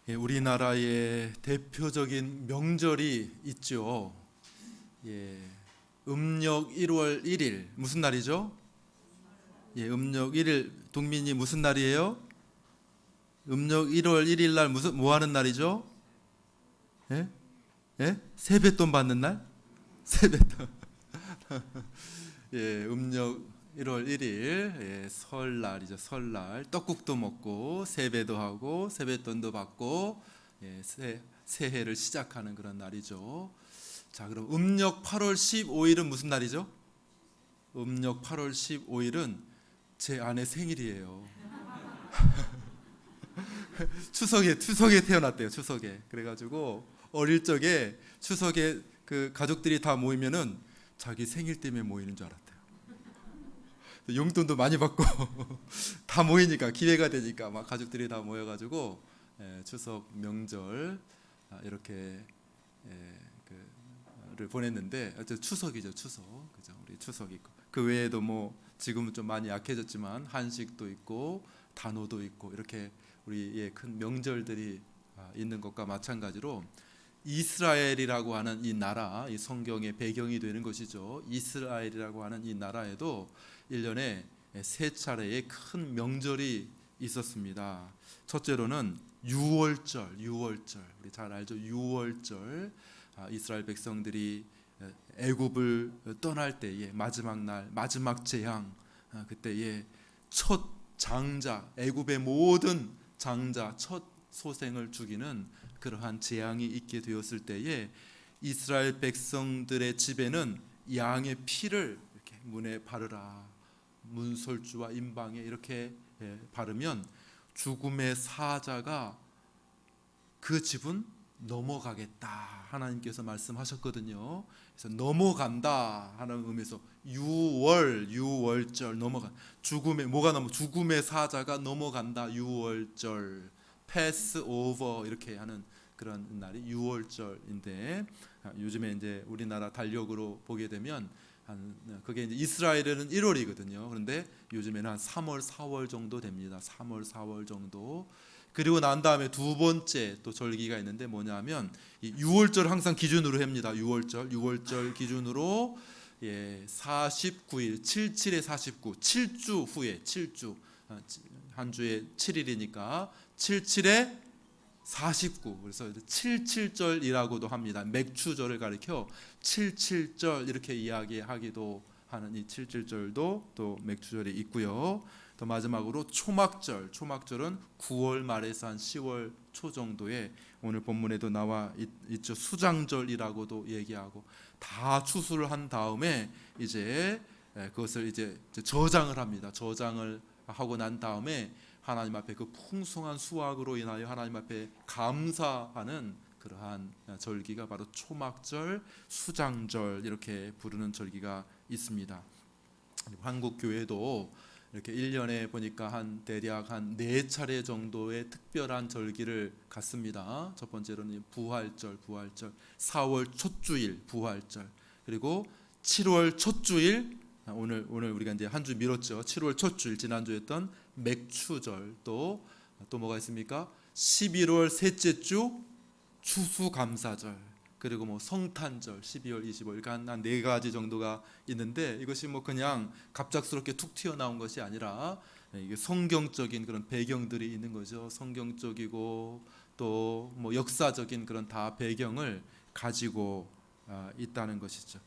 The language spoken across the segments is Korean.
우리나라의 대표적인 명절이 있죠. 예, 음력 1월 1일 무슨 날이죠? 음력 1일 동민이 무슨 날이에요? 음력 1월 1일 날 무슨 뭐 하는 날이죠? 예? 세뱃돈 받는 날? 세뱃돈. 음력 1월 1일 설날이죠. 설날 떡국도 먹고 세배도 하고 세뱃돈도 받고 새해를 시작하는 그런 날이죠. 자, 그럼 음력 8월 15일은 무슨 날이죠? 음력 8월 15일은 제 아내 생일이에요. 추석에 태어났대요. 추석에. 그래가지고 어릴 적에 추석에 그 가족들이 다 모이면은 자기 생일 때문에 모이는 줄 알았대요. 용돈도 많이 받고 다 모이니까 기회가 되니까 막 가족들이 다 모여가지고 추석 명절 이렇게 그를 보냈는데 어쨌든 추석이죠. 추석. 그죠? 우리 추석 있고 그 외에도 뭐 지금은 좀 많이 약해졌지만 한식도 있고 단오도 있고 이렇게 우리의 큰 명절들이 있는 것과 마찬가지로 이스라엘이라고 하는 이 나라, 이 성경의 배경이 되는 것이죠. 이스라엘이라고 하는 이 나라에도 1년에 세 차례의 큰 명절이 있었습니다. 첫째로는 유월절, 우리 잘 알죠. 유월절, 이스라엘 백성들이 애굽을 떠날 때의 마지막 날, 마지막 재앙, 그때의 첫 장자, 애굽의 모든 장자, 첫 소생을 죽이는 그러한 재앙이 있게 되었을 때에 이스라엘 백성들의 집에는 양의 피를 이렇게 문에 바르라, 문설주와 임방에 이렇게 바르면 죽음의 사자가 그 집은 넘어가겠다 하나님께서 말씀하셨거든요. 그래서 넘어간다 하는 의미에서 유월절 넘어가, 죽음의 사자가 넘어간다. 유월절, 패스 오버 이렇게 하는 그런 날이 유월절인데, 요즘에 이제 우리나라 달력으로 보게 되면 그게 이제 이스라엘에는 1월이거든요. 그런데 요즘에는 한 3월, 4월 정도 됩니다. 3월, 4월 정도. 그리고 난 다음에 두 번째 또 절기가 있는데 뭐냐면 이 6월절 항상 기준으로 합니다. 6월절 기준으로 49일, 77에 49, 7주 후에 7주, 한 주에 7일이니까 77에 49, 그래서 77절이라고도 합니다. 맥추절을 가리켜 77절 이렇게 이야기하기도 하는 이 77절도 또 맥추절이 있고요. 또 마지막으로 초막절은 9월 말에서 한 10월 초 정도에 오늘 본문에도 나와 있죠. 수장절이라고도 얘기하고, 다 추수를 한 다음에 이제 그것을 이제 저장을 합니다. 저장을 하고 난 다음에 하나님 앞에 그 풍성한 수확으로 인하여 하나님 앞에 감사하는 그러한 절기가 바로 초막절, 수장절 이렇게 부르는 절기가 있습니다. 한국 교회도 이렇게 1년에 보니까 대략 한 4차례 정도의 특별한 절기를 갖습니다. 첫 번째로는 부활절, 4월 첫 주일 부활절, 그리고 7월 첫 주일, 오늘 우리가 이제 한 주 미뤘죠. 7월 첫 주일 지난주에 했던 맥추절, 또 뭐가 있습니까? 11월 셋째 주 추수감사절, 그리고 뭐 성탄절 12월 25일, 그러니까 한 4가지 정도가 있는데, 이것이 뭐 그냥 갑작스럽게 툭 튀어나온 것이 아니라 이게 성경적인 그런 배경들이 있는 거죠. 성경적이고 또 뭐 역사적인 그런 다 배경을 가지고 있다는 것이죠.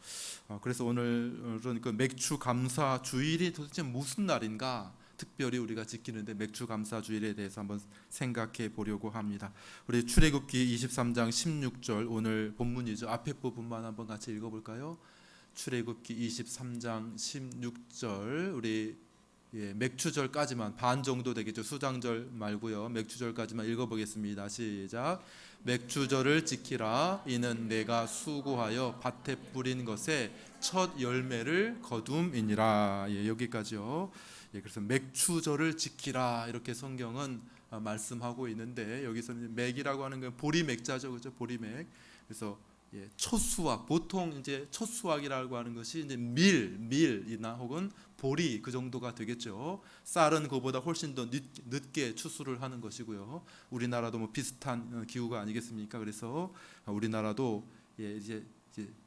그래서 오늘은 그 맥주 감사 주일이 도대체 무슨 날인가, 특별히 우리가 지키는데 맥주 감사 주일에 대해서 한번 생각해 보려고 합니다. 우리 출애굽기 23장 16절 오늘 본문이죠. 앞에 부분만 한번 같이 읽어볼까요? 출애굽기 23장 16절, 우리 맥추절까지만 반 정도 되겠죠. 수장절 말고요. 맥추절까지만 읽어보겠습니다. 시작. 맥추절을 지키라. 이는 내가 수고하여 밭에 뿌린 것에 첫 열매를 거둠이니라. 여기까지요. 그래서 맥추절을 지키라 이렇게 성경은 말씀하고 있는데, 여기서는 맥이라고 하는 건 보리맥자죠, 그렇죠? 보리맥. 그래서 첫 수확, 보통 이제 첫 수확이라고 하는 것이 이제 밀이나 혹은 보리 그 정도가 되겠죠. 쌀은 그보다 훨씬 더 늦게 추수를 하는 것이고요. 우리나라도 뭐 비슷한 기후가 아니겠습니까? 그래서 우리나라도 이제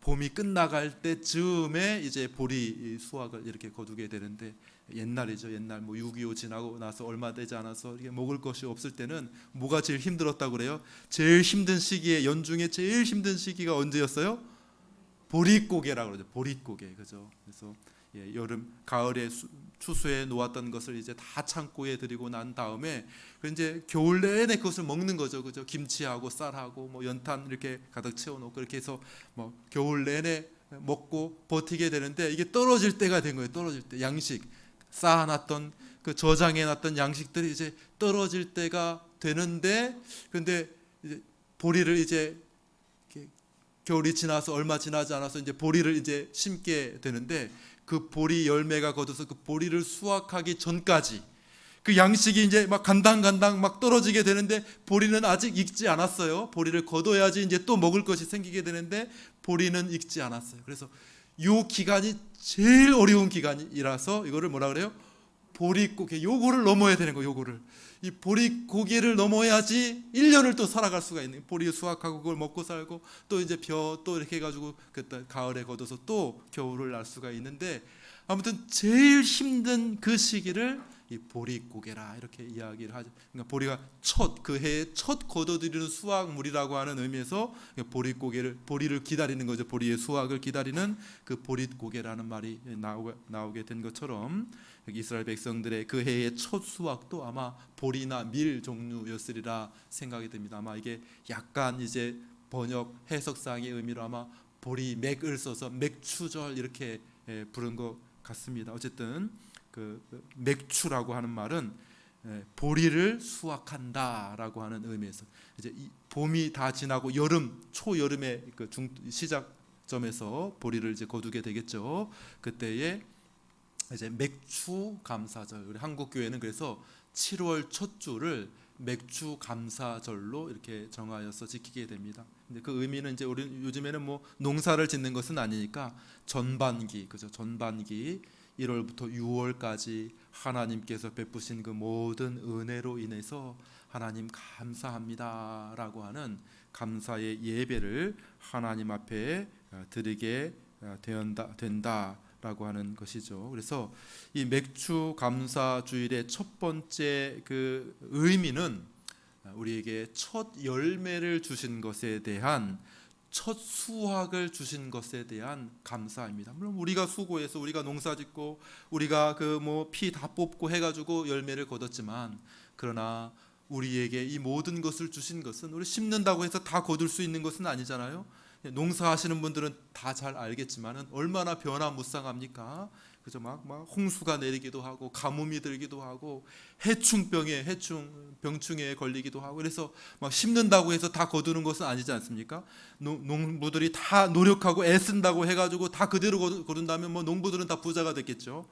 봄이 끝나갈 때쯤에 이제 보리 수확을 이렇게 거두게 되는데, 옛날이죠. 옛날 뭐 6.25 지나고 나서 얼마 되지 않아서 이게 먹을 것이 없을 때는 뭐가 제일 힘들었다고 그래요? 제일 힘든 시기에, 연중에 제일 힘든 시기가 언제였어요? 보릿고개라고 그러죠. 보릿고개. 그죠? 그래서 여름 가을에 추수해 놓았던 것을 이제 다 창고에 들이고 난 다음에 이제 겨울 내내 그것을 먹는 거죠. 그죠? 김치하고 쌀하고 뭐 연탄 이렇게 가득 채워 놓고 이렇게 해서 뭐 겨울 내내 먹고 버티게 되는데, 이게 떨어질 때가 된 거예요. 떨어질 때 양식 쌓아놨던 그 저장해놨던 양식들이 이제 떨어질 때가 되는데, 근데 이제 보리를 이제 겨울이 지나서 얼마 지나지 않아서 이제 보리를 이제 심게 되는데, 그 보리 열매가 걷어서 그 보리를 수확하기 전까지 그 양식이 이제 막 간당간당 막 떨어지게 되는데, 보리는 아직 익지 않았어요. 보리를 걷어야지 이제 또 먹을 것이 생기게 되는데 보리는 익지 않았어요. 그래서 요 기간이 제일 어려운 기간이라서 이거를 뭐라 그래요? 보릿고개. 요거를 넘어야 되는 거예요. 요거를. 이 보릿고개를 넘어야지 1년을 또 살아갈 수가 있는, 보리 수확하고 그걸 먹고 살고 또 이제 벼 또 이렇게 해가지고 그때 가을에 걷어서 또 겨울을 날 수가 있는데, 아무튼 제일 힘든 그 시기를 이 보릿고개라 이렇게 이야기를 하죠. 그러니까 보리가 그 해에 첫 거둬들이는 수확물이라고 하는 의미에서 보리를 기다리는 거죠. 보리의 수확을 기다리는 그 보릿고개라는 말이 나오게 된 것처럼, 이스라엘 백성들의 그 해의 첫 수확도 아마 보리나 밀 종류였으리라 생각이 됩니다. 아마 이게 약간 이제 번역 해석상의 의미로 아마 보리맥을 써서 맥추절 이렇게 부른 것 같습니다. 어쨌든 그 맥추라고 하는 말은 보리를 수확한다라고 하는 의미에서, 이제 봄이 다 지나고 초여름의 그 시작점에서 보리를 이제 거두게 되겠죠. 그때에 이제 맥추 감사절, 우리 한국 교회는 그래서 7월 첫 주를 맥추 감사절로 이렇게 정하여서 지키게 됩니다. 근데 그 의미는 이제 우리 요즘에는 뭐 농사를 짓는 것은 아니니까 전반기, 그죠? 전반기 1월부터 6월까지 하나님께서 베푸신 그 모든 은혜로 인해서 하나님 감사합니다라고 하는 감사의 예배를 하나님 앞에 드리게 된다라고 하는 것이죠. 그래서 이 맥추 감사 주일의 첫 번째 그 의미는 우리에게 첫 열매를 주신 것에 대한, 첫 수확을 주신 것에 대한 감사입니다. 물론 우리가 수고해서 우리가 농사짓고 우리가 그 뭐 피 다 뽑고 해가지고 열매를 거뒀지만, 그러나 우리에게 이 모든 것을 주신 것은, 우리 심는다고 해서 다 거둘 수 있는 것은 아니잖아요. 농사하시는 분들은 다 잘 알겠지만은 얼마나 변화무쌍합니까? 그죠? 막 홍수가 내리기도 하고 가뭄이 들기도 하고 병충해에 걸리기도 하고, 그래서 막 심는다고 해서 다 거두는 것은 아니지 않습니까? 농부들이 다 노력하고 애쓴다고 해가지고 다 그대로 거둔다면 뭐 농부들은 다 부자가 됐겠죠.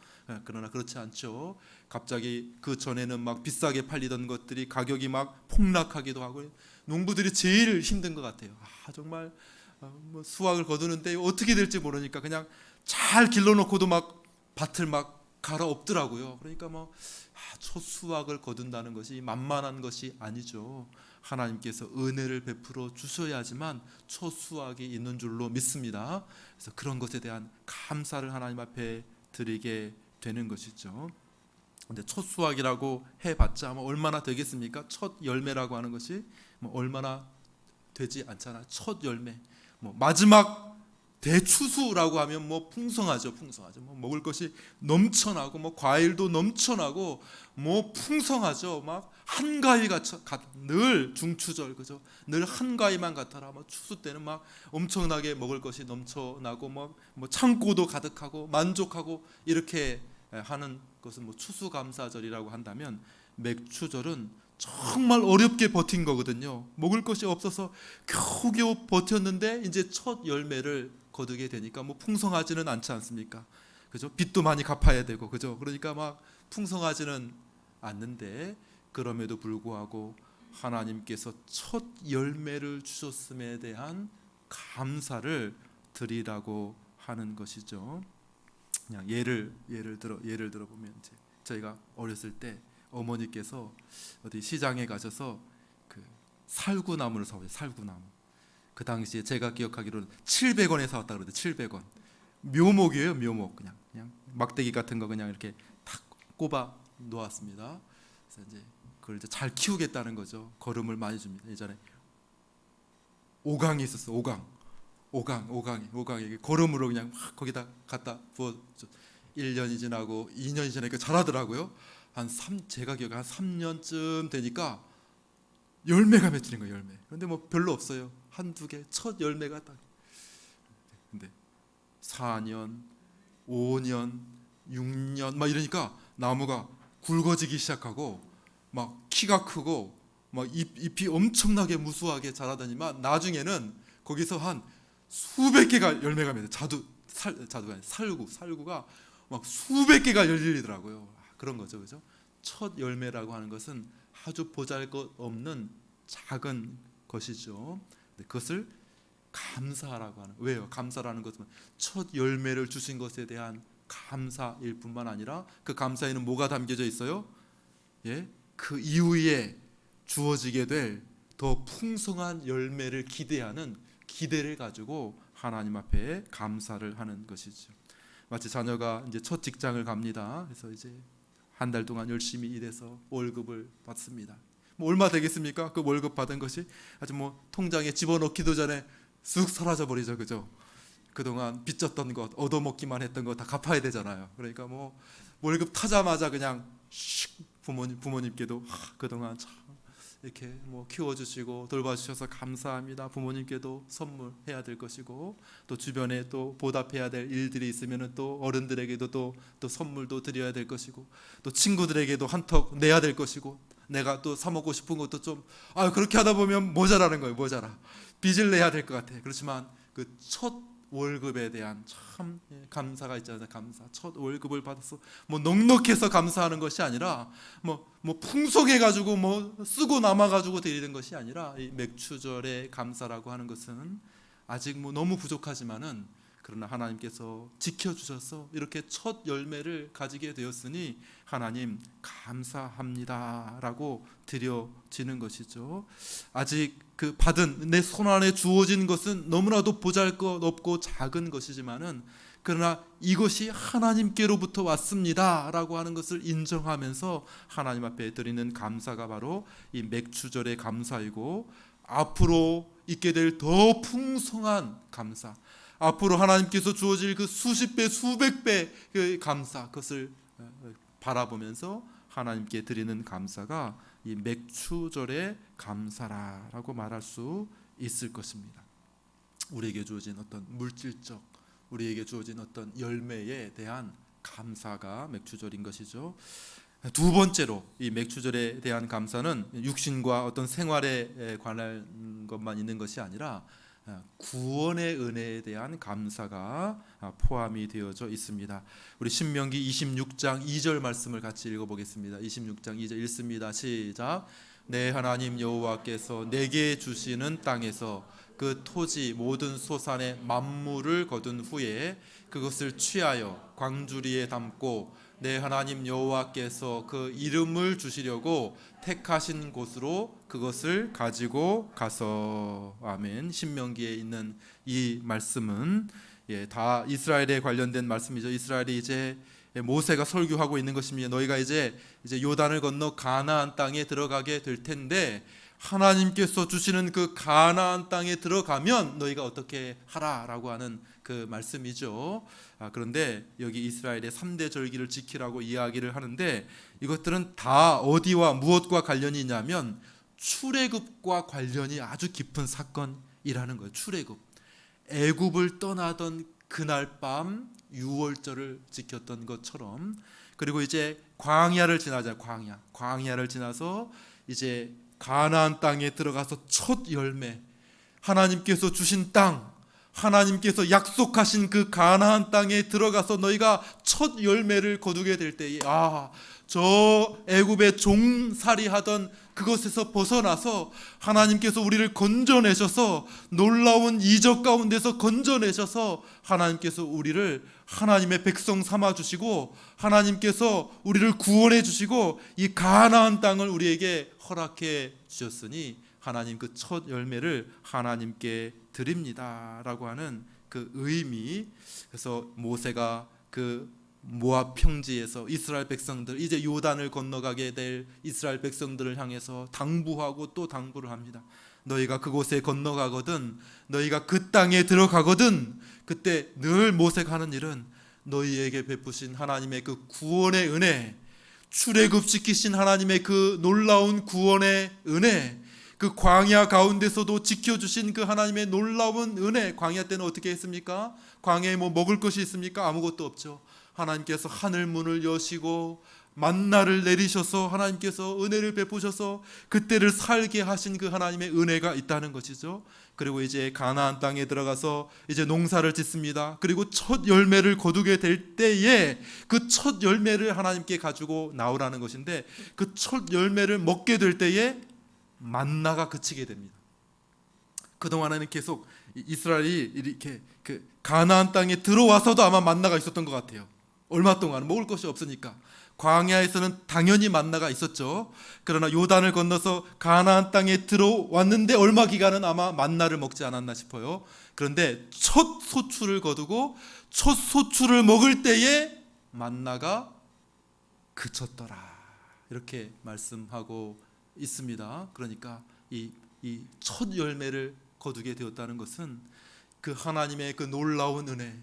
그러나 그렇지 않죠. 갑자기 그 전에는 막 비싸게 팔리던 것들이 가격이 막 폭락하기도 하고, 농부들이 제일 힘든 것 같아요. 정말 뭐 수확을 거두는데 어떻게 될지 모르니까 그냥 잘 길러놓고도 막 밭을 막 갈아엎더라고요. 그러니까 뭐 첫 수확을 거둔다는 것이 만만한 것이 아니죠. 하나님께서 은혜를 베풀어 주셔야지만 첫 수확이 있는 줄로 믿습니다. 그래서 그런 것에 대한 감사를 하나님 앞에 드리게 되는 것이죠. 근데 첫 수확이라고 해봤자 뭐 얼마나 되겠습니까? 첫 열매라고 하는 것이 뭐 얼마나 되지 않잖아요. 첫 열매. 뭐 마지막 대추수라고 하면 뭐 풍성하죠. 뭐 먹을 것이 넘쳐나고 뭐 과일도 넘쳐나고 뭐 풍성하죠. 막 한가위가 늘 중추절, 그죠? 늘 한가위만 같아라. 뭐 추수 때는 막 엄청나게 먹을 것이 넘쳐나고 뭐 창고도 가득하고 만족하고 이렇게 하는 것은 뭐 추수감사절이라고 한다면, 맥추절은 정말 어렵게 버틴 거거든요. 먹을 것이 없어서 겨우겨우 버텼는데 이제 첫 열매를 거두게 되니까 뭐 풍성하지는 않지 않습니까? 그죠? 빚도 많이 갚아야 되고, 그죠? 그러니까 막 풍성하지는 않는데, 그럼에도 불구하고 하나님께서 첫 열매를 주셨음에 대한 감사를 드리라고 하는 것이죠. 그냥 예를 들어 보면 이제 저희가 어렸을 때 어머니께서 어디 시장에 가셔서 그 살구나무를 사오세요. 살구나무. 그 당시에 제가 기억하기로는 700원에 사왔다 그러는데 700원. 묘목이에요, 묘목. 그냥 막대기 같은 거 그냥 이렇게 탁 꼽아 놓았습니다. 그래서 이제 그걸 이제 잘 키우겠다는 거죠. 거름을 많이 줍니다. 예전에 오강이 있었어. 오강이 거름으로 그냥 막 거기다 갖다 부어. 1년이 지나고 2년이 지나니까 자라더라고요. 제가 기억에 한 3년쯤 되니까 열매가 맺히는 거예요. 열매. 그런데 뭐 별로 없어요. 한두 개. 첫 열매가 딱. 근데 4년, 5년, 6년 막 이러니까 나무가 굵어지기 시작하고 막 키가 크고 막 잎이 엄청나게 무수하게 자라더니만 나중에는 거기서 한 수백 개가 열매가 맺어요. 자두가 아니라 살구가 막 수백 개가 열리더라고요. 그런 거죠, 그죠? 첫 열매라고 하는 것은 아주 보잘것없는 작은 것이죠. 그것을 감사라고 하는. 왜요? 감사라는 것은 첫 열매를 주신 것에 대한 감사일 뿐만 아니라 그 감사에는 뭐가 담겨져 있어요? 예, 그 이후에 주어지게 될 더 풍성한 열매를 기대하는 기대를 가지고 하나님 앞에 감사를 하는 것이죠. 마치 자녀가 이제 첫 직장을 갑니다. 그래서 이제 한 달 동안 열심히 일해서 월급을 받습니다. 뭐 얼마 되겠습니까? 그 월급 받은 것이 아주 뭐 통장에 집어넣기도 전에 쑥 사라져 버리죠, 그죠? 그동안 빚졌던 것, 얻어먹기만 했던 거 다 갚아야 되잖아요. 그러니까 뭐 월급 타자마자 그냥 부모님께도 그동안 참 이렇게 뭐 키워주시고 돌봐주셔서 감사합니다. 부모님께도 선물해야 될 것이고 또 주변에 또 보답해야 될 일들이 있으면은 또 어른들에게도 또 선물도 드려야 될 것이고 또 친구들에게도 한턱 내야 될 것이고 내가 또 사 먹고 싶은 것도 좀 그렇게 하다 보면 모자라는 거예요. 모자라. 빚을 내야 될 것 같아. 그렇지만 그 첫 월급에 대한 참 감사가 있잖아요. 감사. 첫 월급을 받아서 뭐 넉넉해서 감사하는 것이 아니라 뭐 풍성해 가지고 뭐 쓰고 남아 가지고 드리는 것이 아니라 이 맥추절의 감사라고 하는 것은 아직 뭐 너무 부족하지만은 그러나 하나님께서 지켜주셔서 이렇게 첫 열매를 가지게 되었으니 하나님 감사합니다라고 드려지는 것이죠. 아직 그 받은 내 손 안에 주어진 것은 너무나도 보잘것없고 작은 것이지만은 그러나 이것이 하나님께로부터 왔습니다라고 하는 것을 인정하면서 하나님 앞에 드리는 감사가 바로 이 맥추절의 감사이고 앞으로 있게 될 더 풍성한 감사, 앞으로 하나님께서 주어질 그 수십 배 수백 배 그 감사, 그것을 바라보면서 하나님께 드리는 감사가 이 맥추절의 감사라고 말할 수 있을 것입니다. 우리에게 주어진 어떤 물질적, 우리에게 주어진 어떤 열매에 대한 감사가 맥추절인 것이죠. 두 번째로 이 맥추절에 대한 감사는 육신과 어떤 생활에 관한 것만 있는 것이 아니라 구원의 은혜에 대한 감사가 포함이 되어져 있습니다. 우리 신명기 26장 2절 말씀을 같이 읽어보겠습니다. 26장 2절 읽습니다. 시작. 내 하나님 여호와께서 내게 주시는 땅에서 그 토지 모든 소산의 만물을 거둔 후에 그것을 취하여 광주리에 담고 내 하나님 여호와께서 그 이름을 주시려고 택하신 곳으로 그것을 가지고 가서. 아멘. 신명기에 있는 이 말씀은 다 이스라엘에 관련된 말씀이죠. 이스라엘이 이제 모세가 설교하고 있는 것입니다. 너희가 이제 요단을 건너 가나안 땅에 들어가게 될 텐데 하나님께서 주시는 그 가나안 땅에 들어가면 너희가 어떻게 하라라고 하는 그 말씀이죠. 그런데 여기 이스라엘의 3대 절기를 지키라고 이야기를 하는데 이것들은 다 어디와 무엇과 관련이 있냐면 출애굽과 관련이 아주 깊은 사건이라는 거예요. 출애굽. 애굽을 떠나던 그날 밤 유월절을 지켰던 것처럼, 그리고 이제 광야를 지나자. 광야를 지나서 이제 가나안 땅에 들어가서 첫 열매, 하나님께서 주신 땅, 하나님께서 약속하신 그 가나안 땅에 들어가서 너희가 첫 열매를 거두게 될 때에 저 애굽의 종살이하던 그것에서 벗어나서 하나님께서 우리를 건져내셔서 놀라운 이적 가운데서 건져내셔서 하나님께서 우리를 하나님의 백성 삼아 주시고 하나님께서 우리를 구원해 주시고 이 가나안 땅을 우리에게 허락해 주셨으니 하나님 그 첫 열매를 하나님께 드립니다라고 하는 그 의미. 그래서 모세가 그 모압 평지에서 이스라엘 백성들, 이제 요단을 건너가게 될 이스라엘 백성들을 향해서 당부하고 또 당부를 합니다. 너희가 그곳에 건너가거든, 너희가 그 땅에 들어가거든, 그때 늘 모세가 하는 일은 너희에게 베푸신 하나님의 그 구원의 은혜, 출애굽시키신 하나님의 그 놀라운 구원의 은혜, 그 광야 가운데서도 지켜주신 그 하나님의 놀라운 은혜. 광야 때는 어떻게 했습니까? 광야에 뭐 먹을 것이 있습니까? 아무것도 없죠. 하나님께서 하늘 문을 여시고 만나를 내리셔서 하나님께서 은혜를 베푸셔서 그때를 살게 하신 그 하나님의 은혜가 있다는 것이죠. 그리고 이제 가나안 땅에 들어가서 이제 농사를 짓습니다. 그리고 첫 열매를 거두게 될 때에 그 첫 열매를 하나님께 가지고 나오라는 것인데, 그 첫 열매를 먹게 될 때에 만나가 그치게 됩니다. 그동안에는 계속 이스라엘이 이렇게 그 가나안 땅에 들어와서도 아마 만나가 있었던 것 같아요. 얼마 동안 먹을 것이 없으니까. 광야에서는 당연히 만나가 있었죠. 그러나 요단을 건너서 가나안 땅에 들어왔는데 얼마 기간은 아마 만나를 먹지 않았나 싶어요. 그런데 첫 소출을 거두고 첫 소출을 먹을 때에 만나가 그쳤더라, 이렇게 말씀하고 있습니다. 그러니까 이 첫 열매를 거두게 되었다는 것은 그 하나님의 그 놀라운 은혜,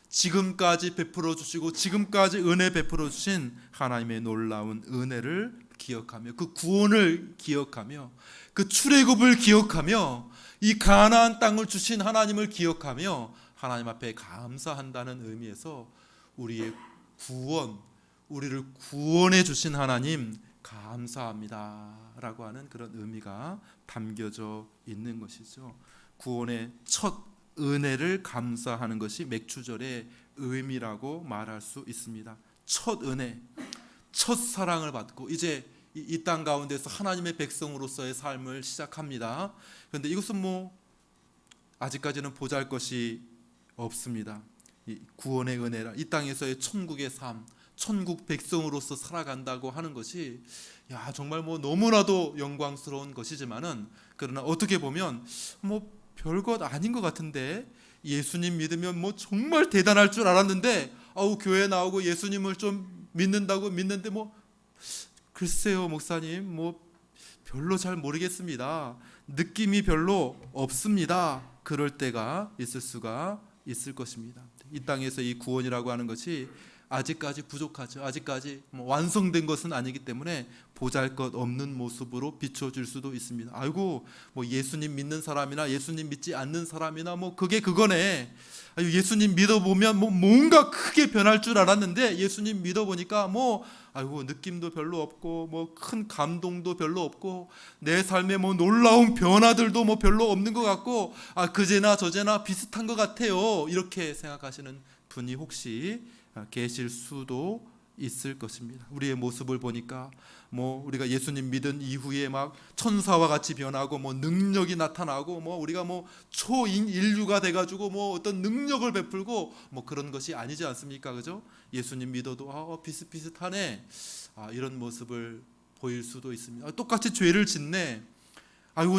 지금까지 베풀어 주시고 지금까지 은혜 베풀어 주신 하나님의 놀라운 은혜를 기억하며, 그 구원을 기억하며, 그 출애굽을 기억하며, 이 가나안 땅을 주신 하나님을 기억하며 하나님 앞에 감사한다는 의미에서 우리의 구원, 우리를 구원해 주신 하나님 감사합니다 라고 하는 그런 의미가 담겨져 있는 것이죠. 구원의 첫 은혜를 감사하는 것이 맥추절의 의미라고 말할 수 있습니다. 첫 은혜, 첫 사랑을 받고 이제 이 땅 가운데서 하나님의 백성으로서의 삶을 시작합니다. 그런데 이것은 뭐 아직까지는 보잘것이 없습니다. 이 구원의 은혜라, 이 땅에서의 천국의 삶, 천국 백성으로서 살아간다고 하는 것이 정말 뭐 너무나도 영광스러운 것이지만은, 그러나 어떻게 보면 뭐 별것 아닌 것 같은데, 예수님 믿으면 뭐 정말 대단할 줄 알았는데 교회 나오고 예수님을 좀 믿는다고 믿는데 뭐 글쎄요 목사님, 뭐 별로 잘 모르겠습니다, 느낌이 별로 없습니다, 그럴 때가 있을 수가 있을 것입니다. 이 땅에서 이 구원이라고 하는 것이 아직까지 부족하죠. 아직까지 완성된 것은 아니기 때문에 보잘것없는 모습으로 비춰질 수도 있습니다. 아이고 뭐 예수님 믿는 사람이나 예수님 믿지 않는 사람이나 뭐 그게 그거네, 예수님 믿어보면 뭐 뭔가 크게 변할 줄 알았는데 예수님 믿어보니까 뭐 느낌도 별로 없고 뭐 큰 감동도 별로 없고 내 삶에 뭐 놀라운 변화들도 뭐 별로 없는 것 같고 그제나 저제나 비슷한 것 같아요, 이렇게 생각하시는 분이 혹시 계실 수도 있을 것입니다. 우리의 모습을 보니까 뭐 우리가 예수님 믿은 이후에 막 천사와 같이 변하고 뭐 능력이 나타나고 뭐 우리가 뭐 초인 인류가 돼가지고 뭐 어떤 능력을 베풀고 뭐 그런 것이 아니지 않습니까? 그죠? 예수님 믿어도 비슷비슷하네, 이런 모습을 보일 수도 있습니다. 똑같이 죄를 짓네,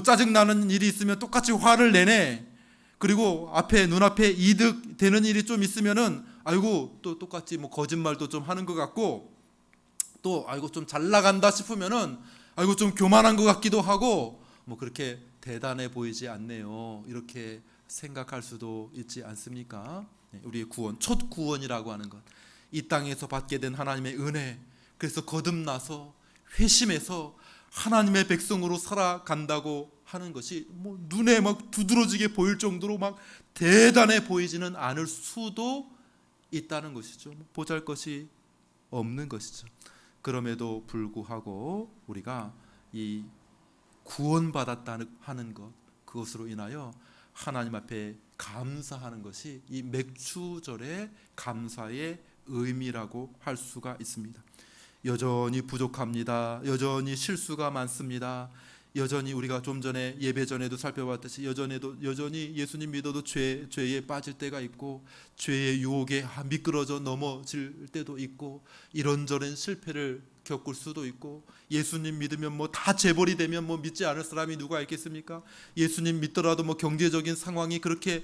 짜증나는 일이 있으면 똑같이 화를 내네, 그리고 눈앞에 이득 되는 일이 좀 있으면은 또 똑같이 뭐 거짓말도 좀 하는 것 같고, 또 좀 잘 나간다 싶으면은 좀 교만한 것 같기도 하고 뭐 그렇게 대단해 보이지 않네요, 이렇게 생각할 수도 있지 않습니까? 우리의 구원, 첫 구원이라고 하는 것, 이 땅에서 받게 된 하나님의 은혜, 그래서 거듭나서 회심해서 하나님의 백성으로 살아간다고 하는 것이 뭐 눈에 막 두드러지게 보일 정도로 막 대단해 보이지는 않을 수도 있다는 것이죠. 보잘것이 없는 것이죠. 그럼에도 불구하고 우리가 이 구원받았다는 하는 것, 그것으로 인하여 하나님 앞에 감사하는 것이 이 맥추절의 감사의 의미라고 할 수가 있습니다. 여전히 부족합니다. 여전히 실수가 많습니다. 여전히 우리가 좀 전에 예배 전에도 살펴봤듯이 여전히 예수님 믿어도 죄에 빠질 때가 있고, 죄의 유혹에 미끄러져 넘어질 때도 있고, 이런저런 실패를 겪을 수도 있고, 예수님 믿으면 뭐 다 재벌이 되면 뭐 믿지 않을 사람이 누가 있겠습니까? 예수님 믿더라도 뭐 경제적인 상황이 그렇게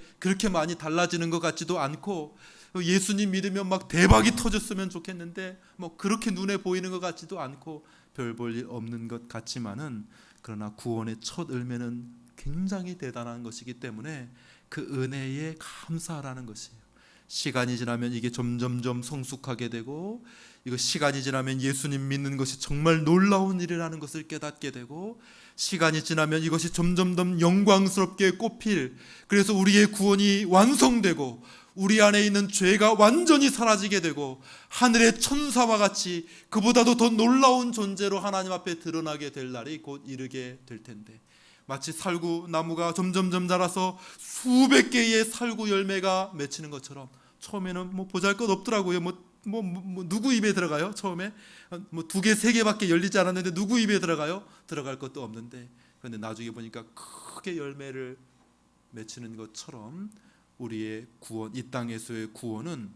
많이 달라지는 것 같지도 않고, 예수님 믿으면 막 대박이 터졌으면 좋겠는데 뭐 그렇게 눈에 보이는 것 같지도 않고, 별 볼 일 없는 것 같지만은, 그러나 구원의 첫 열매는 굉장히 대단한 것이기 때문에 그 은혜에 감사하라는 것이에요. 시간이 지나면 이게 점점점 성숙하게 되고, 이거 시간이 지나면 예수님 믿는 것이 정말 놀라운 일이라는 것을 깨닫게 되고, 시간이 지나면 이것이 점점점 영광스럽게 꽃필, 그래서 우리의 구원이 완성되고 우리 안에 있는 죄가 완전히 사라지게 되고, 하늘의 천사와 같이 그보다도 더 놀라운 존재로 하나님 앞에 드러나게 될 날이 곧 이르게 될 텐데, 마치 살구 나무가 점점점 자라서 수백 개의 살구 열매가 맺히는 것처럼, 처음에는 뭐 보잘것 없더라고요. 누구 입에 들어가요? 처음에 뭐 2개, 3개밖에 열리지 않았는데 누구 입에 들어가요? 들어갈 것도 없는데, 그런데 나중에 보니까 크게 열매를 맺히는 것처럼 우리의 구원, 이 땅에서의 구원은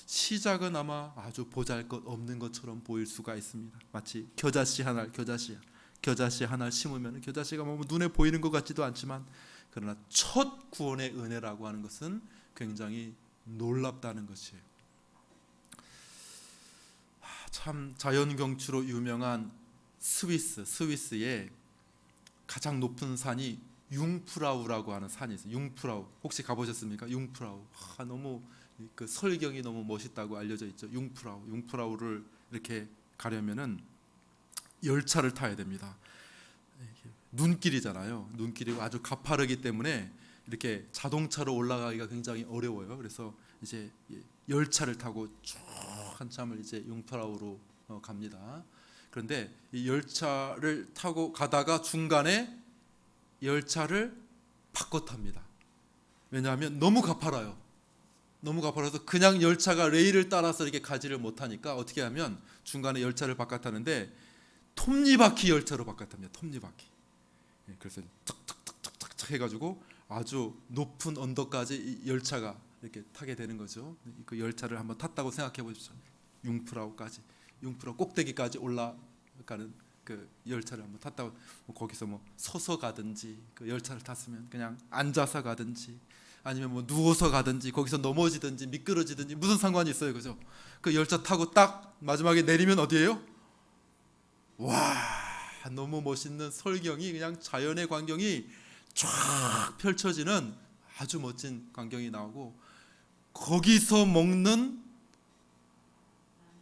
시작은 아마 아주 보잘것 없는 것처럼 보일 수가 있습니다. 마치 겨자씨 한 알 심으면 겨자씨가 뭐 눈에 보이는 것 같지도 않지만, 그러나 첫 구원의 은혜라고 하는 것은 굉장히 놀랍다는 것이에요. 참 자연경치로 유명한 스위스의 가장 높은 산이 융프라우라고 하는 산이 있어요. 융프라우, 혹시 가보셨습니까? 융프라우, 너무 그 설경이 너무 멋있다고 알려져 있죠. 융프라우를 이렇게 가려면은 열차를 타야 됩니다. 눈길이잖아요. 눈길이고 아주 가파르기 때문에 이렇게 자동차로 올라가기가 굉장히 어려워요. 그래서 이제 열차를 타고 쭉 한참을 이제 융프라우로 갑니다. 그런데 이 열차를 타고 가다가 중간에 열차를 바꿔 탑니다. 왜냐하면 너무 가파라요. 너무 가파라서 그냥 열차가 레일을 따라서 이렇게 가지를 못하니까 어떻게 하면 중간에 열차를 바꿔 타는데 톱니바퀴 열차로 바꿔 탑니다. 톱니바퀴. 그래서 탁탁탁탁탁 해가지고 아주 높은 언덕까지 이 열차가 이렇게 타게 되는 거죠. 그 열차를 한번 탔다고 생각해 보십시오. 융프라우 꼭대기까지 올라가는 그 열차를 한번 탔다고, 거기서 뭐 서서 가든지, 그 열차를 탔으면 그냥 앉아서 가든지, 아니면 뭐 누워서 가든지, 거기서 넘어지든지 미끄러지든지 무슨 상관이 있어요, 그죠? 그 열차 타고 딱 마지막에 내리면 어디예요? 와, 너무 멋있는 설경이, 그냥 자연의 광경이 쫙 펼쳐지는 아주 멋진 광경이 나오고, 거기서 먹는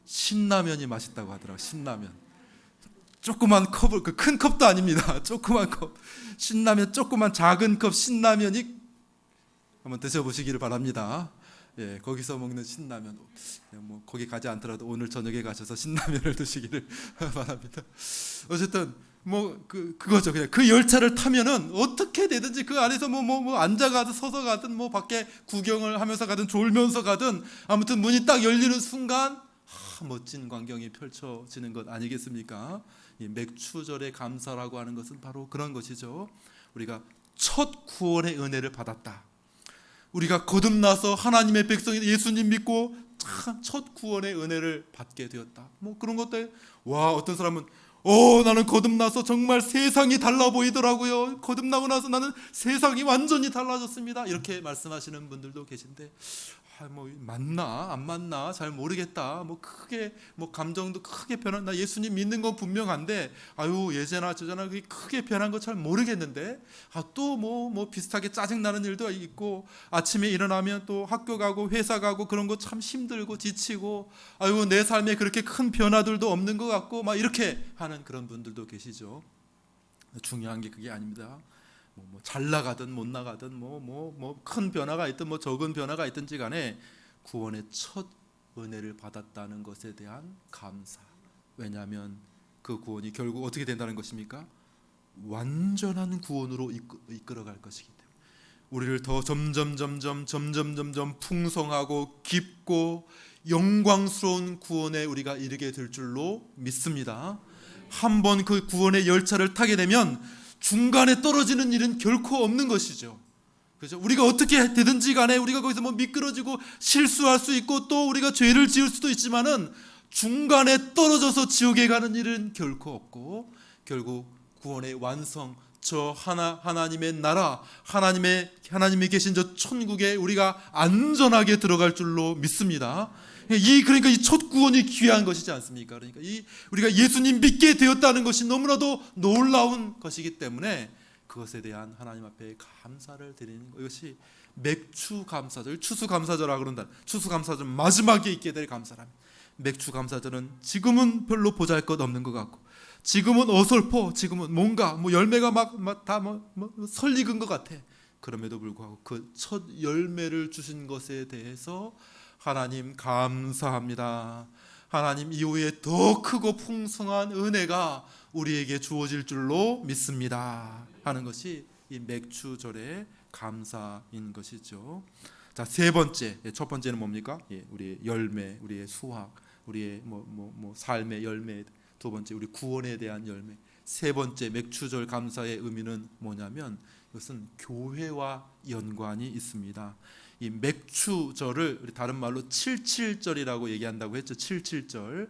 신라면이 맛있다고 하더라고요. 신라면, 조그만 컵을, 그 큰 컵도 아닙니다. 조그만 컵 신라면, 조그만 작은 컵 신라면이, 한번 드셔보시기를 바랍니다. 예, 거기서 먹는 신라면, 뭐 거기 가지 않더라도 오늘 저녁에 가셔서 신라면을 드시기를 바랍니다. 어쨌든 뭐 그거죠. 그냥 그 열차를 타면은 어떻게 되든지 그 안에서 뭐 앉아 가든 서서 가든 뭐 밖에 구경을 하면서 가든 졸면서 가든, 아무튼 문이 딱 열리는 순간 멋진 광경이 펼쳐지는 것 아니겠습니까? 이 맥추절의 감사라고 하는 것은 바로 그런 것이죠. 우리가 첫 구원의 은혜를 받았다. 우리가 거듭나서 하나님의 백성이 예수님 믿고 첫 구원의 은혜를 받게 되었다. 뭐 그런 것들. 와, 어떤 사람은 나는 거듭나서 정말 세상이 달라 보이더라고요. 거듭나고 나서 나는 세상이 완전히 달라졌습니다. 이렇게 말씀하시는 분들도 계신데, 뭐 맞나 안 맞나 잘 모르겠다. 뭐 크게 뭐 감정도 크게 변한, 나 예수님 믿는 건 분명한데 예제나 저제나 그게 크게 변한 거 잘 모르겠는데, 또 뭐 비슷하게 짜증 나는 일도 있고, 아침에 일어나면 또 학교 가고 회사 가고 그런 거 참 힘들고 지치고, 내 삶에 그렇게 큰 변화들도 없는 것 같고, 막 이렇게 하는 그런 분들도 계시죠. 중요한 게 그게 아닙니다. 뭐 잘 나가든 못 나가든 뭐 큰 변화가 있든 뭐 적은 변화가 있든지 간에 구원의 첫 은혜를 받았다는 것에 대한 감사. 왜냐하면 그 구원이 결국 어떻게 된다는 것입니까? 완전한 구원으로 이끌어갈 것이기 때문에, 우리를 더 점점 풍성하고 깊고 영광스러운 구원에 우리가 이르게 될 줄로 믿습니다. 한번 그 구원의 열차를 타게 되면 중간에 떨어지는 일은 결코 없는 것이죠. 그렇죠? 우리가 어떻게 되든지 간에 우리가 거기서 뭐 미끄러지고 실수할 수 있고 또 우리가 죄를 지을 수도 있지만은 중간에 떨어져서 지옥에 가는 일은 결코 없고 결국 구원의 완성, 저 하나님의 나라, 하나님이 계신 저 천국에 우리가 안전하게 들어갈 줄로 믿습니다. 그러니까 이 첫 구원이 귀한 것이지 않습니까? 그러니까 우리가 예수님 믿게 되었다는 것이 너무나도 놀라운 것이기 때문에 그것에 대한 하나님 앞에 감사를 드리는 것, 이것이 맥추감사절, 추수감사절이라고 그런다. 추수감사절 마지막에 있게 될 감사랍니다. 맥추감사절은 지금은 별로 보잘것 없는 것 같고, 지금은 어설퍼, 지금은 뭔가 뭐 열매가 막 다 설익은 것 같아. 그럼에도 불구하고 그 첫 열매를 주신 것에 대해서 하나님 감사합니다. 하나님 이후에 더 크고 풍성한 은혜가 우리에게 주어질 줄로 믿습니다 하는 것이 이 맥추절의 감사인 것이죠. 자, 세 번째, 첫 번째는 뭡니까? 우리의 열매, 우리의 수확, 우리의 삶의 열매. 두 번째, 우리 구원에 대한 열매. 세 번째, 맥추절 감사의 의미는 뭐냐면 이것은 교회와 연관이 있습니다. 이 맥추절을 우리 다른 말로 칠칠절이라고 얘기한다고 했죠. 칠칠절.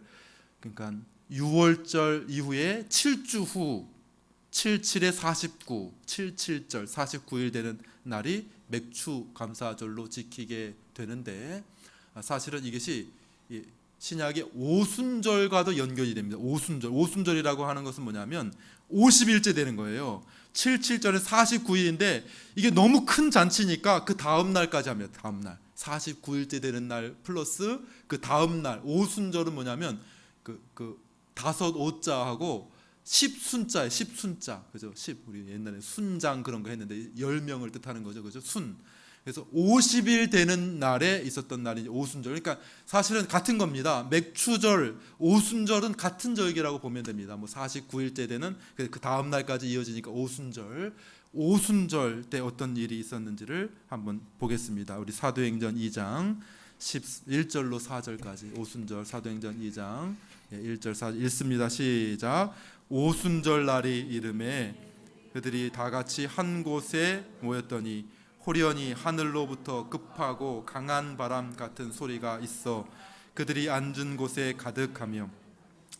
그러니까 6월절 이후에 7주 후 77에 49, 77절 49일 되는 날이 맥추감사절로 지키게 되는데, 사실은 이것이 신약의 오순절과도 연결이 됩니다. 오순절이라고 하는 것은 뭐냐면 50일째 되는 거예요. 77절은 49일인데 이게 너무 큰 잔치니까 그 다음 날까지 합니다. 다음 날 49일째 되는 날 플러스 그 다음 날. 오순절은 뭐냐면 그 다섯 오자하고 10순자에 10순자, 그죠? 10, 우리 옛날에 순장 그런 거 했는데 10명을 뜻하는 거죠, 그죠? 순. 그래서 50일 되는 날에 있었던 날이 오순절. 그러니까 사실은 같은 겁니다. 맥추절, 오순절은 같은 절기라고 보면 됩니다. 뭐 49일째 되는 그 다음 날까지 이어지니까 오순절. 오순절 때 어떤 일이 있었는지를 한번 보겠습니다. 우리 사도행전 2장 1절로 4절까지 오순절 사도행전 2장 1절 4절 읽습니다. 시작. 오순절 날이 이름에 그들이 다 같이 한 곳에 모였더니 호련히 하늘로부터 급하고 강한 바람 같은 소리가 있어 그들이 앉은 곳에 가득하며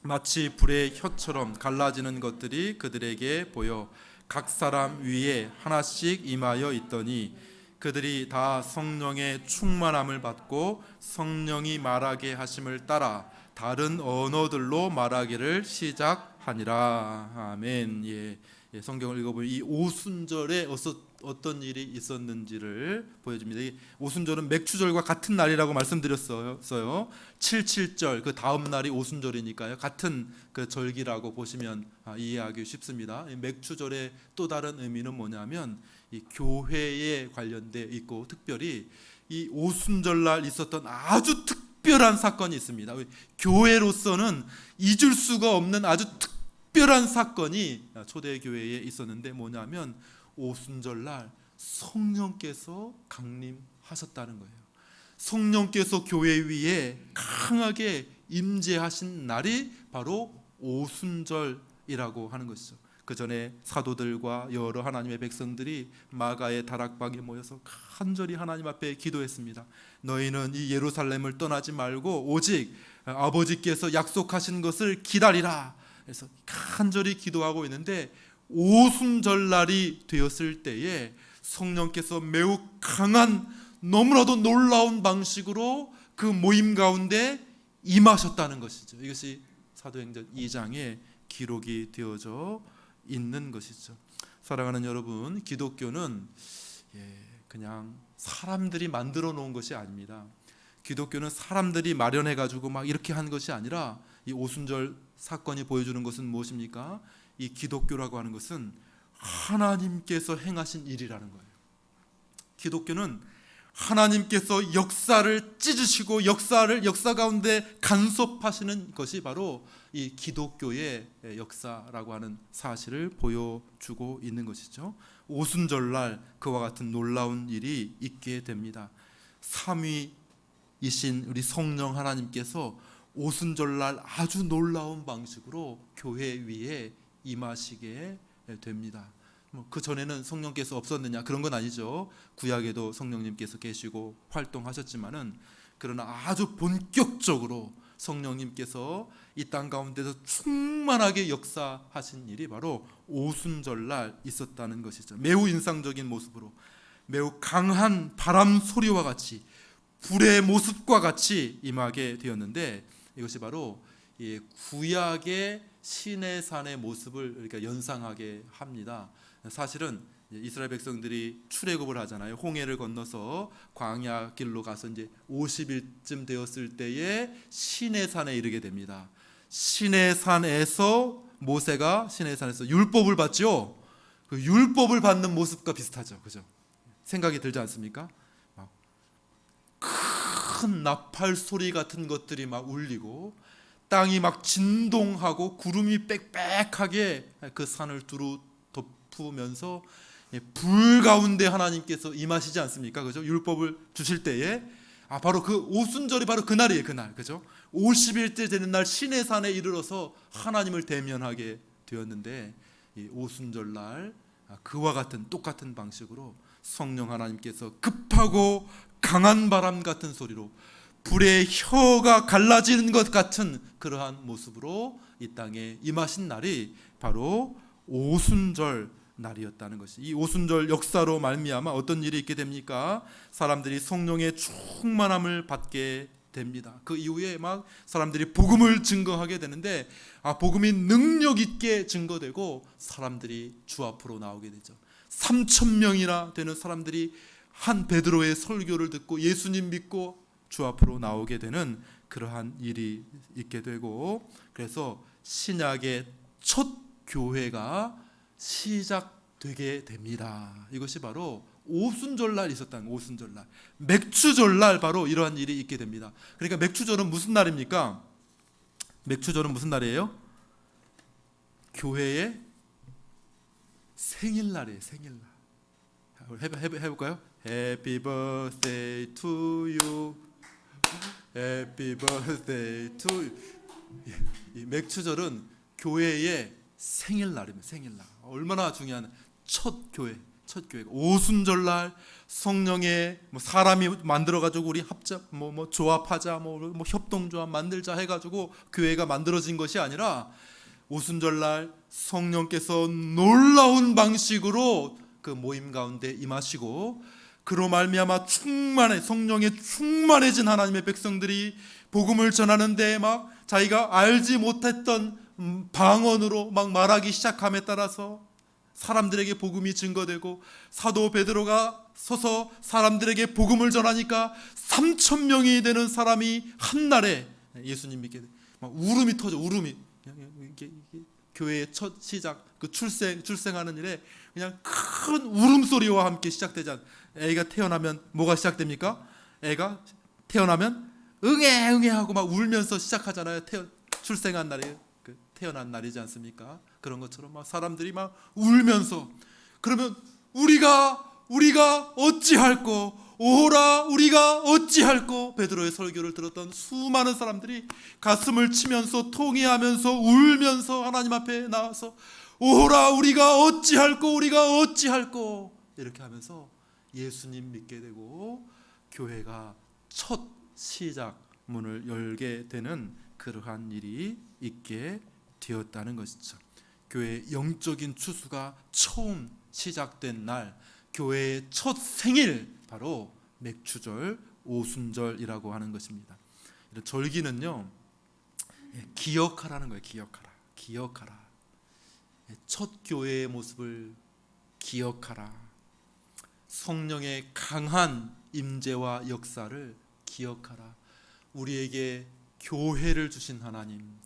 마치 불의 혀처럼 갈라지는 것들이 그들에게 보여 각 사람 위에 하나씩 임하여 있더니 그들이 다 성령의 충만함을 받고 성령이 말하게 하심을 따라 다른 언어들로 말하기를 시작하니라. 아멘. 성경을 읽어보면 이 오순절에 어떤 일이 있었는지를 보여줍니다. 이 오순절은 맥추절과 같은 날이라고 말씀드렸어요. 77절 그 다음 날이 오순절이니까요. 같은 그 절기라고 보시면 이해하기 쉽습니다. 이 맥추절의 또 다른 의미는 뭐냐면 이 교회에 관련돼 있고 특별히 이 오순절날 있었던 아주 특별한 사건이 있습니다. 교회로서는 잊을 수가 없는 아주 특별한 사건이 초대교회에 있었는데 뭐냐면 오순절날 성령께서 강림하셨다는 거예요. 성령께서 교회 위에 강하게 임재하신 날이 바로 오순절이라고 하는 것이죠. 그 전에 사도들과 여러 하나님의 백성들이 마가의 다락방에 모여서 간절히 하나님 앞에 기도했습니다. 너희는 이 예루살렘을 떠나지 말고 오직 아버지께서 약속하신 것을 기다리라. 그래서 간절히 기도하고 있는데 오순절날이 되었을 때에 성령께서 매우 강한 너무나도 놀라운 방식으로 그 모임 가운데 임하셨다는 것이죠. 이것이 사도행전 2장에 기록이 되어져 있는 것이죠. 사랑하는 여러분, 기독교는 그냥 사람들이 만들어 놓은 것이 아닙니다. 기독교는 사람들이 마련해 가지고 막 이렇게 한 것이 아니라 이 오순절 사건이 보여주는 것은 무엇입니까? 이 기독교라고 하는 것은 하나님께서 행하신 일이라는 거예요. 기독교는 하나님께서 역사를 찢으시고 역사 가운데 간섭하시는 것이 바로 이 기독교의 역사라고 하는 사실을 보여주고 있는 것이죠. 오순절날 그와 같은 놀라운 일이 있게 됩니다. 삼위이신 우리 성령 하나님께서 오순절날 아주 놀라운 방식으로 교회 위에 임하시게 됩니다. 그 전에는 성령께서 없었느냐, 그런 건 아니죠. 구약에도 성령님께서 계시고 활동하셨지만은, 그러나 아주 본격적으로 성령님께서 이 땅 가운데서 충만하게 역사하신 일이 바로 오순절날 있었다는 것이죠. 매우 인상적인 모습으로, 매우 강한 바람 소리와 같이, 불의 모습과 같이 임하게 되었는데, 이것이 바로 구약의 시내산의 모습을 그러니까 연상하게 합니다. 사실은 이스라엘 백성들이 출애굽을 하잖아요. 홍해를 건너서 광야 길로 가서 이제 50일쯤 되었을 때에 시내산에 이르게 됩니다. 시내산에서 모세가 시내산에서 율법을 받죠. 그 율법을 받는 모습과 비슷하죠, 그죠? 생각이 들지 않습니까? 막 큰 나팔 소리 같은 것들이 막 울리고 땅이 막 진동하고 구름이 빽빽하게 그 산을 두루 덮으면서 불 가운데 하나님께서 임하시지 않습니까? 그죠? 율법을 주실 때에 바로 그 오순절이 바로 그날이에요. 그날, 그죠? 50일째 되는 날 시내산에 이르러서 하나님을 대면하게 되었는데, 이 오순절날 그와 같은 똑같은 방식으로 성령 하나님께서 급하고 강한 바람 같은 소리로 불의 혀가 갈라지는 것 같은 그러한 모습으로 이 땅에 임하신 날이 바로 오순절 날이었다는 것이, 이 오순절 역사로 말미암아 어떤 일이 있게 됩니까? 사람들이 성령의 충만함을 받게 됩니다. 그 이후에 막 사람들이 복음을 증거하게 되는데, 복음이 능력 있게 증거되고 사람들이 주 앞으로 나오게 되죠. 3,000명이나 되는 사람들이 한 베드로의 설교를 듣고 예수님 믿고 주 앞으로 나오게 되는 그러한 일이 있게 되고, 그래서 신약의 첫 교회가 시작되게 됩니다. 이것이 바로 오순절날 있었다는, 오순절날, 맥추절날 바로 이러한 일이 있게 됩니다. 그러니까 맥추절은 무슨 날입니까? 맥추절은 무슨 날이에요? 교회의 생일날이에요. 생일날. 해볼까요? Happy birthday to you. Happy birthday to you. 이 맥추절은 교회의 생일날입니다. 생일날. 얼마나 중요한 첫 교회, 첫 교회. 오순절날 성령의 사람이 만들어 가지고 우리 합작 조합하자, 협동조합 만들자 해가지고 교회가 만들어진 것이 아니라, 오순절날 성령께서 놀라운 방식으로 그 모임 가운데 임하시고, 그로 말미암아 성령에 충만해진 하나님의 백성들이 복음을 전하는데 막 자기가 알지 못했던 방언으로 막 말하기 시작함에 따라서 사람들에게 복음이 증거되고, 사도 베드로가 서서 사람들에게 복음을 전하니까 3,000명이 되는 사람이 한날에 예수님 믿게 돼. 막 울음이 터져. 울음이 이게 교회의 첫 시작, 그 출생하는 일에 그냥 큰 울음소리와 함께 시작되지 않. 애가 태어나면 뭐가 시작됩니까? 애가 태어나면 응애 응애 하고 막 울면서 시작하잖아요. 출생한 날이, 태어난 날이지 않습니까? 그런 것처럼 막 사람들이 막 울면서, 그러면 우리가 어찌할꼬, 오라 우리가 어찌할꼬, 베드로의 설교를 들었던 수많은 사람들이 가슴을 치면서 통회하면서 울면서 하나님 앞에 나와서 오라 우리가 어찌할꼬, 우리가 어찌할꼬, 이렇게 하면서 예수님 믿게 되고 교회가 첫 시작 문을 열게 되는 그러한 일이 있게 되었다는 것이죠. 교회의 영적인 추수가 처음 시작된 날, 교회의 첫 생일, 바로 맥추절, 오순절이라고 하는 것입니다. 이런 절기는요, 기억하라는 거예요. 기억하라. 첫 교회의 모습을 기억하라. 성령의 강한 임재와 역사를 기억하라. 우리에게 교회를 주신 하나님,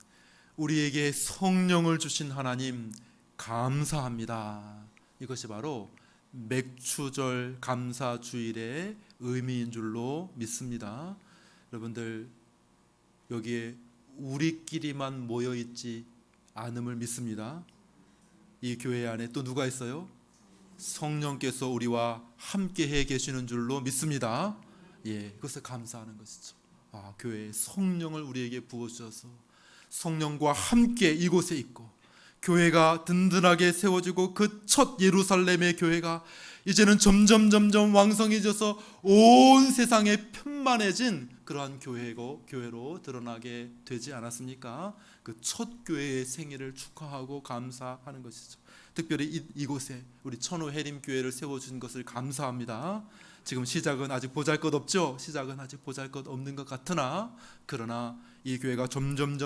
우리에게 성령을 주신 하나님 감사합니다. 이것이 바로 맥추절 감사 주일의 의미인 줄로 믿습니다. 여러분들 여기에 우리끼리만 모여 있지 않음을 믿습니다. 이 교회 안에 또 누가 있어요? 성령께서 우리와 함께해 계시는 줄로 믿습니다. 그것을 감사하는 것이죠. 교회에 성령을 우리에게 부어주셔서 성령과 함께 이곳에 있고 교회가 든든하게 세워지고 그 첫 예루살렘의 교회가 이제는 점점 왕성해져서 온 세상에 편만해진 그러한 교회로 드러나게 되지 않았습니까? 그 첫 교회의 생일을 축하하고 감사하는 것이죠. 특별히 이곳에 우리 천호 해림 교회를 세워준 것을 감사합니다. 지금 시작은 아직 보잘것없죠. 시작은 아직 보잘것없는 것 같으나 그러나 이 교회가 점점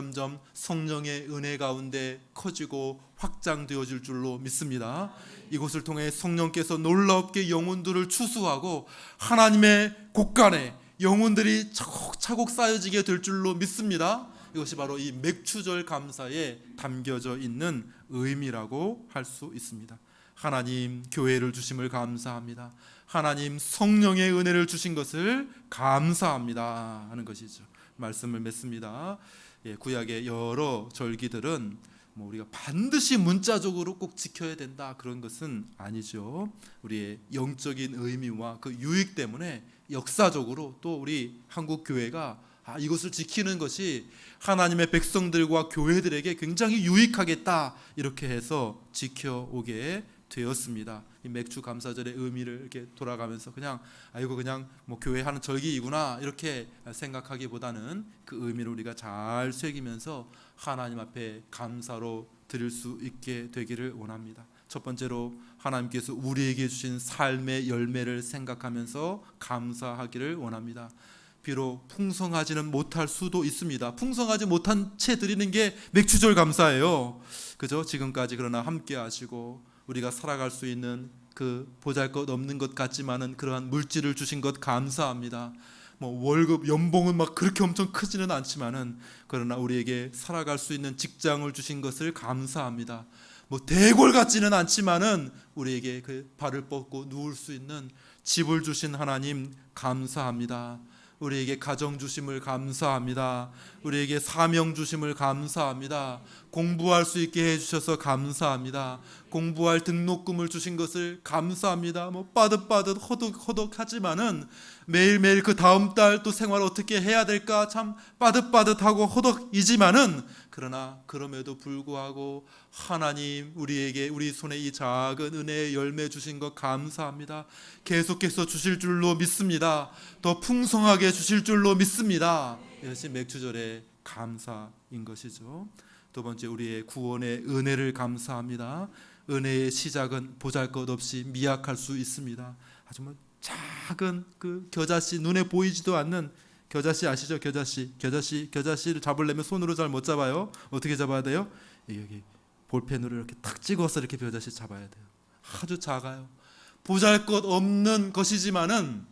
성령의 은혜 가운데 커지고 확장되어질 줄로 믿습니다. 이곳을 통해 성령께서 놀랍게 영혼들을 추수하고 하나님의 곳간에 영혼들이 차곡차곡 쌓여지게 될 줄로 믿습니다. 이것이 바로 이 맥추절 감사에 담겨져 있는 의미라고 할 수 있습니다. 하나님 교회를 주심을 감사합니다. 하나님 성령의 은혜를 주신 것을 감사합니다 하는 것이죠. 말씀을 맺습니다. 구약의 여러 절기들은 우리가 반드시 문자적으로 꼭 지켜야 된다 그런 것은 아니죠. 우리의 영적인 의미와 그 유익 때문에 역사적으로 또 우리 한국 교회가 이것을 지키는 것이 하나님의 백성들과 교회들에게 굉장히 유익하겠다 이렇게 해서 지켜오게 되었습니다. 이 맥주 감사절의 의미를 이렇게 돌아가면서 그냥 교회 하는 절기이구나 이렇게 생각하기보다는 그 의미를 우리가 잘 새기면서 하나님 앞에 감사로 드릴 수 있게 되기를 원합니다. 첫 번째로 하나님께서 우리에게 주신 삶의 열매를 생각하면서 감사하기를 원합니다. 비록 풍성하지는 못할 수도 있습니다. 풍성하지 못한 채 드리는 게 맥주절 감사예요. 그죠? 지금까지 그러나 함께 하시고 우리가 살아갈 수 있는 그 보잘것없는 것 같지만은 그러한 물질을 주신 것 감사합니다. 월급 연봉은 막 그렇게 엄청 크지는 않지만은 그러나 우리에게 살아갈 수 있는 직장을 주신 것을 감사합니다. 대골 같지는 않지만은 우리에게 그 발을 뻗고 누울 수 있는 집을 주신 하나님 감사합니다. 우리에게 가정 주심을 감사합니다. 우리에게 사명 주심을 감사합니다. 공부할 수 있게 해주셔서 감사합니다. 공부할 등록금을 주신 것을 감사합니다. 빠듯빠듯 허덕하지만은 매일매일 그 다음 달 또 생활 어떻게 해야 될까 참 빠듯빠듯하고 허덕이지만은 그러나 그럼에도 불구하고 하나님 우리에게 우리 손에 이 작은 은혜의 열매 주신 것 감사합니다. 계속해서 주실 줄로 믿습니다. 더 풍성하게 주실 줄로 믿습니다. 이것이 맥주절의 감사인 것이죠. 두 번째, 우리의 구원의 은혜를 감사합니다. 은혜의 시작은 보잘것없이 미약할 수 있습니다. 정말 작은 그 겨자씨, 눈에 보이지도 않는 겨자씨 아시죠? 겨자씨를 잡으려면 손으로 잘 못 잡아요. 어떻게 잡아야 돼요? 여기 볼펜으로 이렇게 탁 찍어서 이렇게 겨자씨 잡아야 돼요. 아주 작아요. 보잘것없는 것이지만은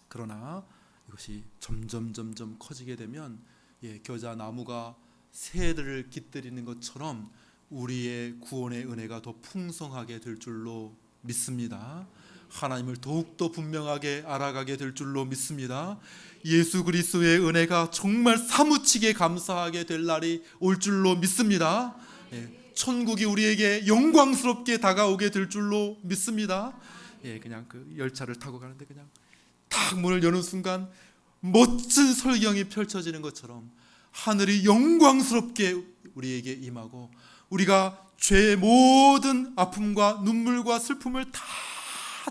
그러나 이것이 점점 커지게 되면 겨자 나무가 새들을 깃들이는 것처럼 우리의 구원의 은혜가 더 풍성하게 될 줄로 믿습니다. 하나님을 더욱더 분명하게 알아가게 될 줄로 믿습니다. 예수 그리스도의 은혜가 정말 사무치게 감사하게 될 날이 올 줄로 믿습니다. 천국이 우리에게 영광스럽게 다가오게 될 줄로 믿습니다. 그냥 그 열차를 타고 가는데 그냥 딱 문을 여는 순간 멋진 설경이 펼쳐지는 것처럼 하늘이 영광스럽게 우리에게 임하고 우리가 죄의 모든 아픔과 눈물과 슬픔을 다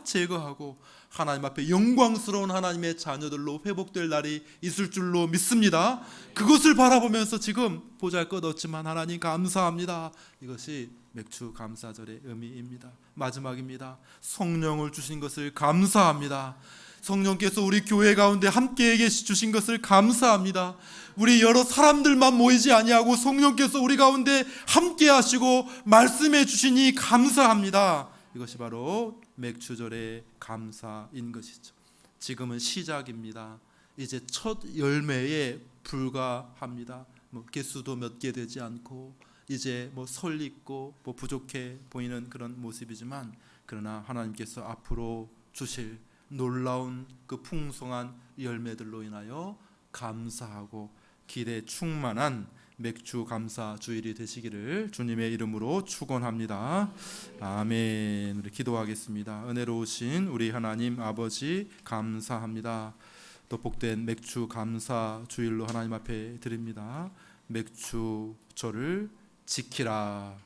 제거하고 하나님 앞에 영광스러운 하나님의 자녀들로 회복될 날이 있을 줄로 믿습니다. 그것을 바라보면서 지금 보잘것없지만 하나님 감사합니다. 이것이 맥주 감사절의 의미입니다. 마지막입니다. 성령을 주신 것을 감사합니다. 성령께서 우리 교회 가운데 함께 주신 것을 감사합니다. 우리 여러 사람들만 모이지 아니하고 성령께서 우리 가운데 함께 하시고 말씀해 주시니 감사합니다. 이것이 바로 맥주절의 감사인 것이죠. 지금은 시작입니다. 이제 첫 열매에 불과합니다. 개수도 몇 개 되지 않고 이제 뭐 설익고 뭐 부족해 보이는 그런 모습이지만, 그러나 하나님께서 앞으로 주실 놀라운 그 풍성한 열매들로 인하여 감사하고 기대 충만한 맥주 감사 주일이 되시기를 주님의 이름으로 축원합니다. 아멘. 우리 기도하겠습니다. 은혜로우신 우리 하나님 아버지, 감사합니다. 또 복된 맥주 감사 주일로 하나님 앞에 드립니다. 맥주절을 지키라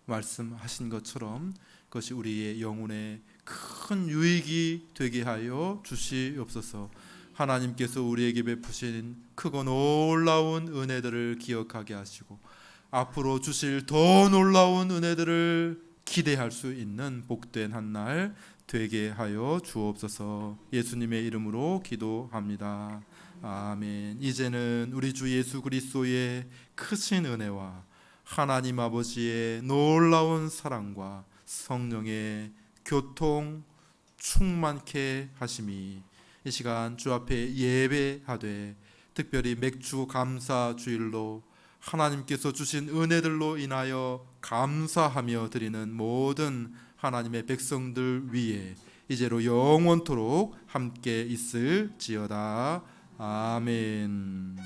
말씀하신 것처럼 그것이 우리의 영혼에 큰 유익이 되게 하여 주시옵소서. 하나님께서 우리에게 베푸신 크고 놀라운 은혜들을 기억하게 하시고 앞으로 주실 더 놀라운 은혜들을 기대할 수 있는 복된 한 날 되게 하여 주옵소서. 예수님의 이름으로 기도합니다. 아멘. 이제는 우리 주 예수 그리스도의 크신 은혜와 하나님 아버지의 놀라운 사랑과 성령의 교통 충만케 하심이 이 시간 주 앞에 예배하되, 특별히 맥주 감사 주일로 하나님께서 주신 은혜들로 인하여 감사하며 드리는 모든 하나님의 백성들 위에 이제로 영원토록 함께 있을지어다. 아멘.